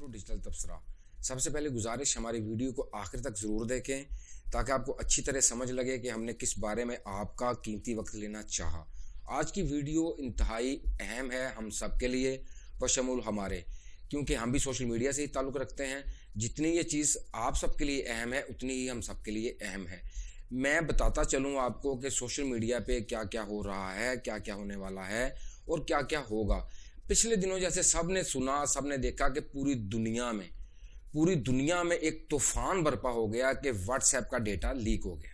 To digital तबसरा। सबसे पहले गुजारिश, हमारी वीडियो को आखिर तक ज़रूर देखें ताकि आपको अच्छी तरह समझ लगे कि हमने किस बारे में आपका कीमती वक्त लेना चाहा। आज की वीडियो इंतहाई अहम है हम सब के लिए, बशमूल हमारे, क्योंकि हम भी सोशल मीडिया से ही ताल्लुक़ रखते हैं। जितनी ये चीज़ आप सबके लिए अहम है उतनी ही हम सबके लिए अहम है। मैं बताता चलूँ आपको कि सोशल मीडिया पे क्या क्या हो रहा है, क्या क्या होने वाला है और क्या क्या होगा। पिछले दिनों जैसे सब ने सुना, सब ने देखा कि पूरी दुनिया में एक तूफान बर्पा हो गया कि व्हाट्सएप का डेटा लीक हो गया।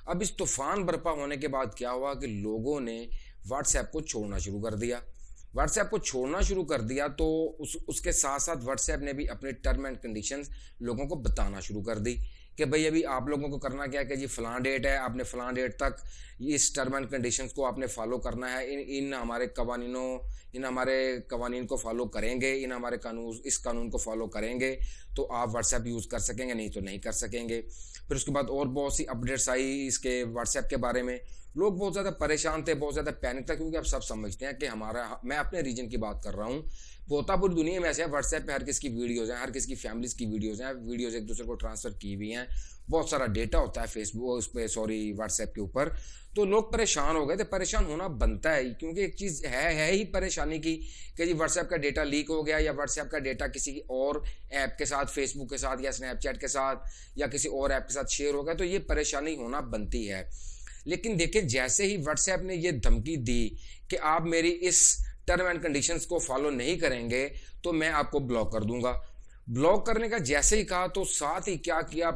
अब इस तूफान बर्पा होने के बाद क्या हुआ कि लोगों ने व्हाट्सएप को छोड़ना शुरू कर दिया। व्हाट्सएप को छोड़ना शुरू कर दिया तो उसके साथ साथ व्हाट्सएप ने भी अपने टर्म एंड कंडीशंस लोगों को बताना शुरू कर दी कि भाई अभी आप लोगों को करना क्या है कि जी फलां डेट है, आपने फलां डेट तक इस टर्म एंड कंडीशंस को आपने फॉलो करना है। इन हमारे कवानीन को फॉलो करेंगे, इस कानून को फॉलो करेंगे तो आप व्हाट्सएप यूज़ कर सकेंगे, नहीं तो नहीं कर सकेंगे। फिर उसके बाद और बहुत सी अपडेट्स आई इसके व्हाट्सएप के बारे में। लोग बहुत ज़्यादा परेशान थे, बहुत ज़्यादा पैनिक था, क्योंकि आप सब समझते हैं कि मैं अपने रीजन की बात कर रहा हूँ, होता पूरी दुनिया में ऐसे है। व्हाट्सएप पे हर किसी की वीडियोज़ हैं, हर किसी की फैमिलीज़ की वीडियोज़ हैं, वीडियोज़ एक दूसरे को ट्रांसफ़र की हुई हैं, बहुत सारा डेटा होता है व्हाट्सएप के ऊपर। तो लोग परेशान हो गए थे। परेशान होना बनता है, क्योंकि एक चीज़ है ही परेशानी की कि जी व्हाट्सएप का डेटा लीक हो गया या व्हाट्सएप का डेटा किसी और ऐप के साथ, फेसबुक के साथ या स्नैपचैट के साथ या किसी और ऐप के साथ शेयर हो गया, तो ये परेशानी होना बनती है। लेकिन देखें, जैसे ही व्हाट्सएप ने ये धमकी दी कि आप मेरी इस टर्म एंड कंडीशंस को फॉलो नहीं करेंगे तो मैं आपको ब्लॉक कर दूंगा। ब्लॉक करने का जैसे ही कहा तो साथ ही क्या किया,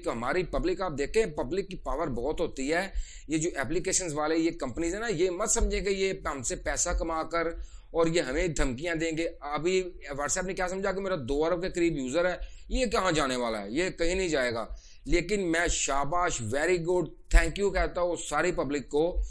हमारी पब्लिक, आप देखें पब्लिक की पावर बहुत होती है। ये जो एप्लीकेशंस वाले ये कंपनीज है ना, ये मत समझे कि ये हमसे पैसा कमा कर और ये हमें धमकियां देंगे। अभी व्हाट्सएप ने क्या समझा कि मेरा 2 अरब के करीब यूज़र है, ये कहाँ जाने वाला है, ये कहीं नहीं जाएगा। लेकिन मैं शाबाश, वेरी गुड, थैंक यू कहता हूँ सारी पब्लिक को,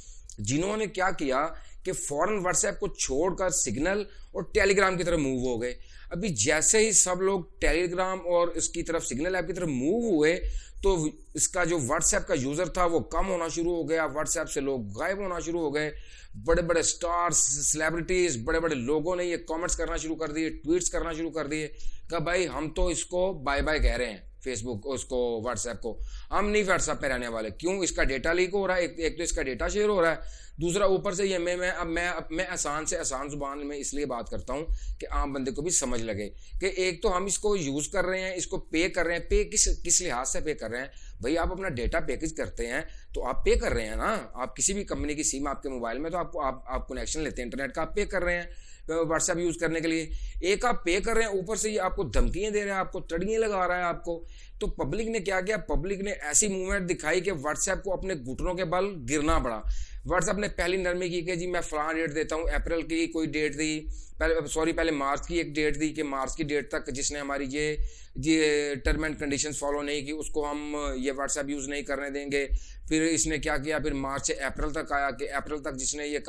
जिन्होंने क्या किया कि फौरन व्हाट्सएप को छोड़कर सिग्नल और टेलीग्राम की तरफ मूव हो गए। अभी जैसे ही सब लोग टेलीग्राम और इसकी तरफ, सिग्नल ऐप की तरफ मूव हुए, तो इसका जो व्हाट्सएप का यूज़र था वो कम होना शुरू हो गया। व्हाट्सएप से लोग गायब होना शुरू हो गए। बड़े बड़े स्टार्स, सेलिब्रिटीज़, बड़े बड़े लोगों ने ये कमेंट्स करना शुरू कर दिए, ट्वीट्स करना शुरू कर दिए कि भाई हम तो इसको बाय बाय कह रहे हैं, फेसबुक उसको, व्हाट्सएप को, हम नहीं व्हाट्सएप पे रहने वाले। क्यों? इसका डेटा लीक हो रहा है, एक तो इसका डेटा शेयर हो रहा है, दूसरा ऊपर से ये मैं आसान से आसान जुबान में इसलिए बात करता हूँ कि आम बंदे को भी समझ लगे कि एक तो हम इसको यूज़ कर रहे हैं, इसको पे कर रहे हैं। पे किस लिहाज से पे कर रहे हैं? भाई आप अपना डेटा पैकेज करते हैं तो आप पे कर रहे हैं ना। आप किसी भी कंपनी की सिम आपके मोबाइल में, तो आप कनेक्शन लेते हैं इंटरनेट का, आप पे कर रहे हैं व्हाट्सएप यूज़ करने के लिए। एक आप पे कर रहे हैं, ऊपर से ये आपको धमकियां दे रहे हैं, आपको तड़ियां लगा रहा है आपको। तो पब्लिक ने क्या किया? पब्लिक ने ऐसी मूवमेंट दिखाई कि व्हाट्सएप को अपने घुटनों के बल गिरना पड़ा। व्हाट्सएप ने पहली नरमी की कि जी मैं फलां डेट देता हूँ, अप्रैल की कोई डेट दी, पहले मार्च की एक डेट दी कि मार्च की डेट तक जिसने हमारी ये टर्म एंड कंडीशंस फॉलो नहीं की उसको हम ये व्हाट्सएप यूज़ नहीं करने देंगे। फिर इसने क्या किया, फिर मार्च से अप्रैल तक आया कि अप्रैल तक जिसने ये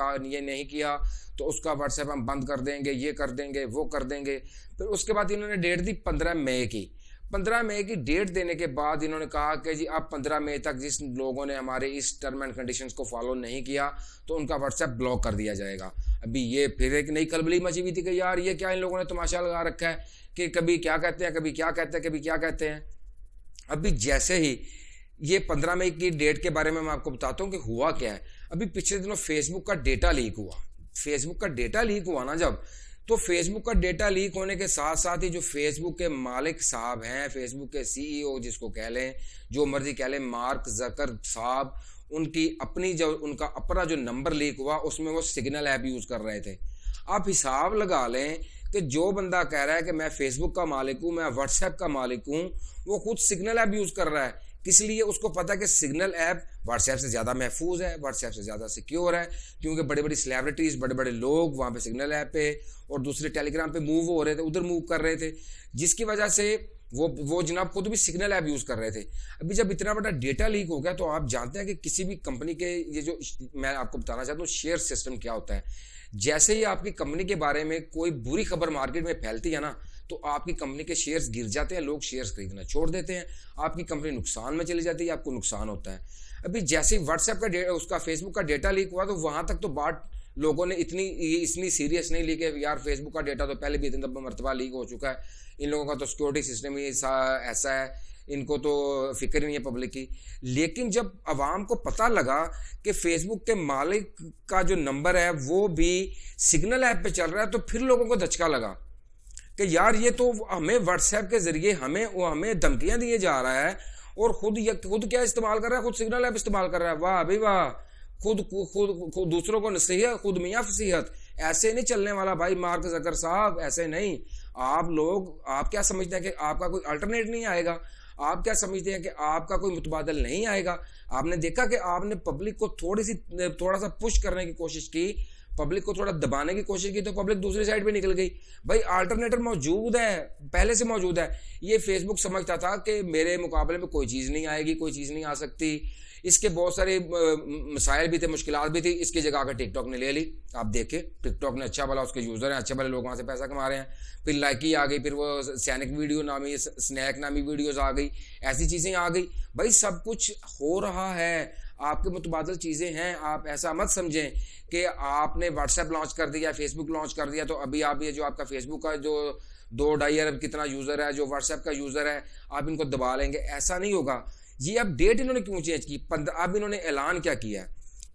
नहीं किया तो उसका व्हाट्सएप हम बंद कर देंगे, ये कर देंगे, वो कर देंगे। फिर उसके बाद इन्होंने डेट दी 15 मई की। 15 मई की डेट देने के बाद इन्होंने कहा कि जी अब 15 मई तक जिस लोगों ने हमारे इस टर्म एंड कंडीशंस को फॉलो नहीं किया तो उनका व्हाट्सएप ब्लॉक कर दिया जाएगा। अभी ये फिर एक नई खलबली मची हुई थी कि यार ये क्या इन लोगों ने तमाशा लगा रखा है कि कभी क्या कहते हैं, कभी क्या कहते हैं, कभी क्या कहते हैं। अभी जैसे ही ये 15 मई की डेट के बारे में मैं आपको बताता हूँ कि हुआ क्या है। अभी पिछले दिनों फेसबुक का डेटा लीक हुआ ना जब, तो फेसबुक का डेटा लीक होने के साथ साथ ही जो फेसबुक के मालिक साहब हैं, फेसबुक के सीईओ जिसको कह लें, जो मर्जी कह लें, मार्क ज़कर साहब, उनका अपना जो नंबर लीक हुआ उसमें वो सिग्नल ऐप यूज़ कर रहे थे। आप हिसाब लगा लें कि जो बंदा कह रहा है कि मैं फेसबुक का मालिक हूँ, मैं व्हाट्सएप का मालिक हूँ, वो खुद सिग्नल ऐप यूज़ कर रहा है। किस लिए? उसको पता है कि सिग्नल ऐप व्हाट्सएप से ज़्यादा महफूज है, व्हाट्सएप से ज़्यादा सिक्योर है, क्योंकि बड़े बड़ी सेलिब्रिटीज़, बड़े बड़े लोग वहाँ पे सिग्नल ऐप पे और दूसरे टेलीग्राम पे मूव हो रहे थे, उधर मूव कर रहे थे, जिसकी वजह से वो जनाब खुद भी सिग्नल ऐप यूज़ कर रहे थे। अभी जब इतना बड़ा डेटा लीक हो गया तो आप जानते हैं कि किसी भी कंपनी के, ये जो मैं आपको बताना चाहता हूँ शेयर सिस्टम क्या होता है। जैसे ही आपकी कंपनी के बारे में कोई बुरी खबर मार्केट में फैलती है ना, तो आपकी कंपनी के शेयर्स गिर जाते हैं, लोग शेयर्स खरीदना छोड़ देते हैं, आपकी कंपनी नुकसान में चली जाती है, आपको नुकसान होता है। अभी जैसे ही व्हाट्सएप का उसका फेसबुक का डेटा लीक हुआ तो वहाँ तक तो बात लोगों ने इतनी सीरियस नहीं ली कि यार फेसबुक का डेटा तो पहले भी इतनी मरतबा लीक हो चुका है, इन लोगों का तो सिक्योरिटी सिस्टम ही ऐसा है, इनको तो फिक्र नहीं है पब्लिक की। लेकिन जब आवाम को पता लगा कि फेसबुक के मालिक का जो नंबर है वो भी सिग्नल ऐप पे चल रहा है, तो फिर लोगों को धचका लगा कि यार ये तो हमें व्हाट्सएप के जरिए हमें धमकियां दिए जा रहा है, और खुद क्या इस्तेमाल कर रहा है, खुद सिग्नल ऐप इस्तेमाल कर रहा है। वाह भाई वाह, खुद दूसरों को नसीहत, खुद मियाँ फसीहत। ऐसे नहीं चलने वाला भाई मार्क ज़कर साहब, ऐसे नहीं। आप क्या समझते हैं कि आपका कोई अल्टरनेट नहीं आएगा? आप क्या समझते हैं कि आपका कोई मुतबादल नहीं आएगा? आपने देखा कि आपने पब्लिक को थोड़ा सा पुश करने की कोशिश की, पब्लिक को थोड़ा दबाने की कोशिश की, तो पब्लिक दूसरी साइड पे निकल गई। भाई अल्टरनेटर मौजूद है, पहले से मौजूद है। ये फेसबुक समझता था कि मेरे मुकाबले में कोई चीज़ नहीं आएगी, कोई चीज़ नहीं आ सकती, इसके बहुत सारे मसाइल भी थे, मुश्किलात भी थी, इसकी जगह आकर टिकटॉक ने ले ली। आप देखें टिकटॉक ने अच्छा भला, उसके यूज़र हैं, अच्छे भले लोग वहाँ से पैसा कमा रहे हैं। फिर लाइकी आ गई, फिर वो सैनिक वीडियो नामी, स्नैक नामी वीडियोस आ गई, ऐसी चीज़ें आ गई। भाई सब कुछ हो रहा है, आपके मुतबादल चीज़ें हैं। आप ऐसा मत समझें कि आपने व्हाट्सएप लॉन्च कर दिया, फेसबुक लॉन्च कर दिया, तो अभी आप ये जो आपका फेसबुक का जो 2-2.5 अरब कितना यूज़र है, जो व्हाट्सएप का यूज़र है, आप इनको दबा लेंगे। ऐसा नहीं होगा। ये अब डेट इन्होंने क्यों चेंज की? अब इन्होंने ऐलान क्या किया?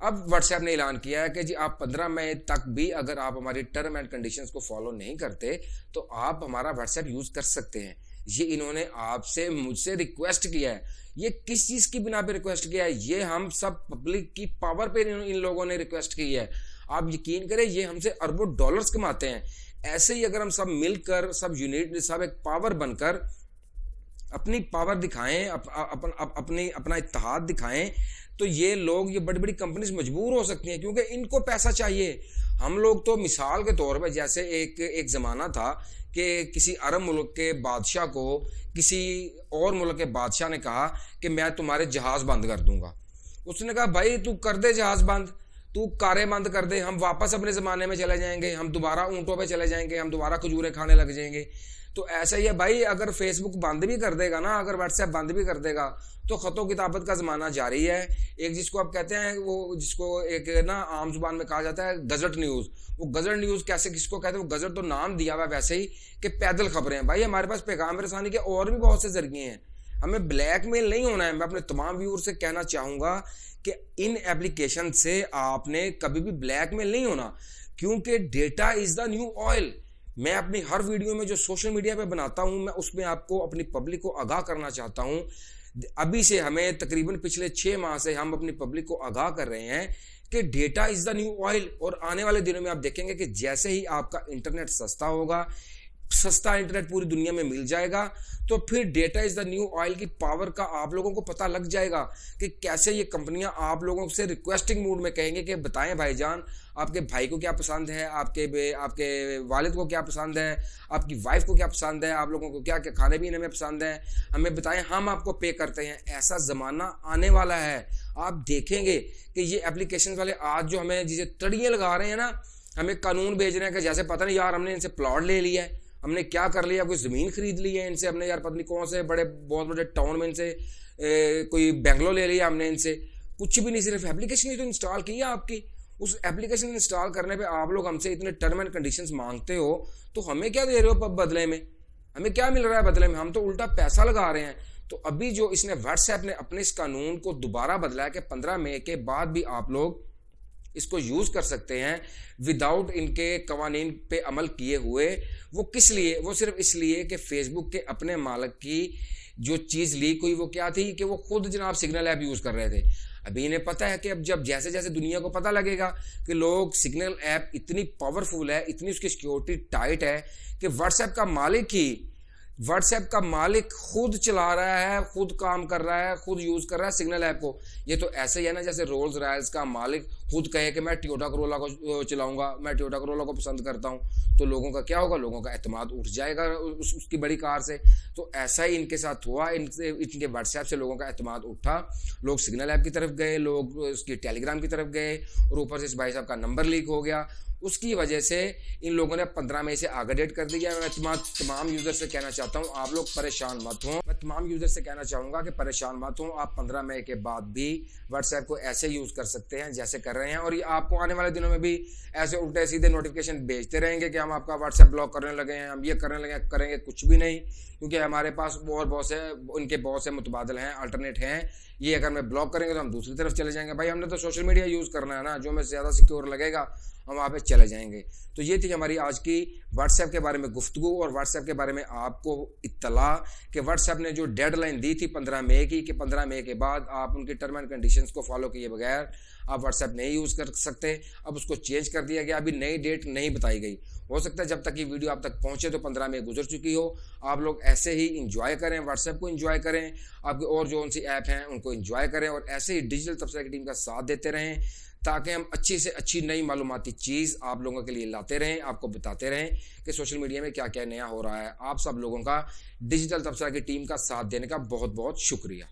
अब व्हाट्सएप ने ऐलान किया है कि जी आप 15 मई तक भी अगर आप हमारी टर्म एंड कंडीशंस को फॉलो नहीं करते तो आप हमारा व्हाट्सएप यूज़ कर सकते हैं। ये इन्होंने आपसे, मुझसे रिक्वेस्ट किया है। ये किस चीज़ की बिना पे रिक्वेस्ट किया है? ये हम सब पब्लिक की पावर पे इन लोगों ने रिक्वेस्ट की है। आप यकीन करें, ये हमसे अरबों डॉलर्स कमाते हैं। ऐसे ही अगर हम सब मिलकर, सब यूनिट, सब एक पावर बनकर अपनी पावर दिखाएं, अपना इत्तेहाद दिखाएं, तो ये लोग, ये बड़ी बड़ी कंपनीज मजबूर हो सकती हैं, क्योंकि इनको पैसा चाहिए। हम लोग तो मिसाल के तौर पे, जैसे एक ज़माना था कि किसी अरब मुल्क के बादशाह को किसी और मुल्क के बादशाह ने कहा कि मैं तुम्हारे जहाज़ बंद कर दूंगा। उसने कहा भाई तू कर दे जहाज़ बंद, तू कारें बंद कर दे, हम वापस अपने ज़माने में चले जाएंगे, हम दोबारा ऊँटों पे चले जाएंगे, हम दोबारा खजूरें खाने लग जाएंगे। तो ऐसा ही है भाई, अगर फेसबुक बंद भी कर देगा ना, अगर व्हाट्सएप बंद भी कर देगा, तो ख़तों किताबत का ज़माना जारी है। एक जिसको आप कहते हैं, वो जिसको एक ना आम जुबान में कहा जाता है गज़ट न्यूज़। वो गज़ट न्यूज़ कैसे किसको कहते हैं? वो गज़ट तो नाम दिया हुआ है वैसे ही कि पैदल खबरें हैं। भाई हमारे पास पैगाम रसानी के और भी बहुत से ज़रिए हैं, हमें ब्लैकमेल नहीं होना है। मैं अपने तमाम व्यूअर से कहना चाहूँगा कि इन एप्लीकेशन से आपने कभी भी ब्लैकमेल नहीं होना, क्योंकि data is the new oil. मैं अपनी हर वीडियो में जो सोशल मीडिया पे बनाता हूं, मैं उसमें आपको, अपनी पब्लिक को आगाह करना चाहता हूं। अभी से हमें तकरीबन पिछले 6 माह से हम अपनी पब्लिक को आगाह कर रहे हैं कि data is the new oil. और आने वाले दिनों में आप देखेंगे कि जैसे ही आपका इंटरनेट सस्ता होगा, सस्ता इंटरनेट पूरी दुनिया में मिल जाएगा, तो फिर data is the new oil की पावर का आप लोगों को पता लग जाएगा कि कैसे ये कंपनियां आप लोगों से रिक्वेस्टिंग मूड में कहेंगे कि बताएं भाईजान, आपके भाई को क्या पसंद है, आपके वालिद को क्या पसंद है, आपकी वाइफ को क्या पसंद है, आप लोगों को क्या क्या खाने पीने में पसंद है, हमें बताएं, हम आपको पे करते हैं। ऐसा ज़माना आने वाला है। आप देखेंगे कि ये एप्लीकेशन वाले आज जो हमें जिसे तड़ियाँ लगा रहे हैं ना, हमें कानून भेज रहे हैं कि जैसे पता नहीं यार हमने इनसे प्लॉट ले लिया है, हमने क्या कर लिया, कोई ज़मीन खरीद ली है इनसे, हमने यार पता नहीं कौन से बहुत बड़े टाउन में इनसे कोई बेंगलोर ले लिया हमने इनसे। कुछ भी नहीं, सिर्फ एप्लीकेशन ही तो इंस्टॉल की है आपकी। उस एप्लीकेशन इंस्टॉल करने पे आप लोग हमसे इतने टर्म एंड कंडीशंस मांगते हो, तो हमें क्या दे रहे हो बदले में? हमें क्या मिल रहा है बदले में? हम तो उल्टा पैसा लगा रहे हैं। तो अभी जो इसने व्हाट्सएप ने अपने इस कानून को दोबारा बदला है कि 15 मई के बाद भी आप लोग इसको यूज़ कर सकते हैं विदाउट इनके कवानीन पे अमल किए हुए। वो किस लिए? वो सिर्फ इसलिए कि फेसबुक के अपने मालिक की जो चीज़ लीक हुई वो क्या थी कि वो खुद जनाब सिग्नल ऐप यूज़ कर रहे थे। अभी इन्हें पता है कि अब जब जैसे जैसे दुनिया को पता लगेगा कि लोग, सिग्नल ऐप इतनी पावरफुल है, इतनी उसकी सिक्योरिटी टाइट है कि व्हाट्सएप का मालिक खुद चला रहा है, खुद काम कर रहा है, खुद यूज़ कर रहा है सिग्नल ऐप को। ये तो ऐसे ही है ना जैसे रोल्स रॉयल्स का मालिक खुद कहे कि मैं टोयोटा करोला को चलाऊंगा, मैं टोयोटा करोला को पसंद करता हूँ, तो लोगों का क्या होगा? लोगों का एतमाद उठ जाएगा उसकी बड़ी कार से। तो ऐसा ही इनके साथ हुआ, इनके व्हाट्सएप से लोगों का एतमाद उठा, लोग सिग्नल ऐप की तरफ गए, लोग उसकी टेलीग्राम की तरफ गए, और ऊपर से इस भाई साहब का नंबर लीक हो गया। उसकी वजह से इन लोगों ने 15 मई से आगे डेट कर दी है। मैं तमाम यूज़र से कहना चाहता हूँ, आप लोग परेशान मत हों। तमाम यूज़र से कहना चाहूँगा कि परेशान मत हो, आप 15 मई के बाद भी व्हाट्सएप को ऐसे यूज़ कर सकते हैं जैसे कर रहे हैं, और ये आपको आने वाले दिनों में भी ऐसे उल्टे सीधे नोटिफिकेशन भेजते रहेंगे कि हम आपका व्हाट्सएप ब्लॉक करने लगे हैं, हम ये करने लगे, करेंगे कुछ भी नहीं, क्योंकि हमारे पास और बहुत से उनके बहुत से मुतबादल हैं, अल्टरनेट हैं। ये अगर मैं ब्लॉक करेंगे तो हम दूसरी तरफ चले जाएंगे। भाई हमने तो सोशल मीडिया यूज़ करना है ना, जो हमें ज़्यादा सिक्योर लगेगा हम वहाँ पे चले जाएंगे। तो ये थी हमारी आज की व्हाट्सएप के बारे में गुफ्तगू, और व्हाट्सएप के बारे में आपको इत्तला कि व्हाट्सएप ने जो डेडलाइन दी थी 15 मई की, कि 15 मई के बाद आप उनकी टर्म एंड कंडीशंस को फॉलो किए बगैर आप व्हाट्सएप नहीं यूज़ कर सकते। अब उसको चेंज कर दिया गया, अभी नई डेट नहीं बताई गई। हो सकता है जब तक ये वीडियो आप तक पहुंचे तो 15 मई गुजर चुकी हो। आप लोग ऐसे ही इंजॉय करें, व्हाट्सएप को इंजॉय करें, आपके और जो उनसी ऐप हैं उनको इंजॉय करें, और ऐसे ही डिजिटल तबसरा की टीम का साथ देते रहें, ताकि हम अच्छी से अच्छी नई मालूमाती चीज़ आप लोगों के लिए लाते रहें, आपको बताते रहें कि सोशल मीडिया में क्या क्या नया हो रहा है। आप सब लोगों का डिजिटल तबसरा की टीम का साथ देने का बहुत बहुत शुक्रिया।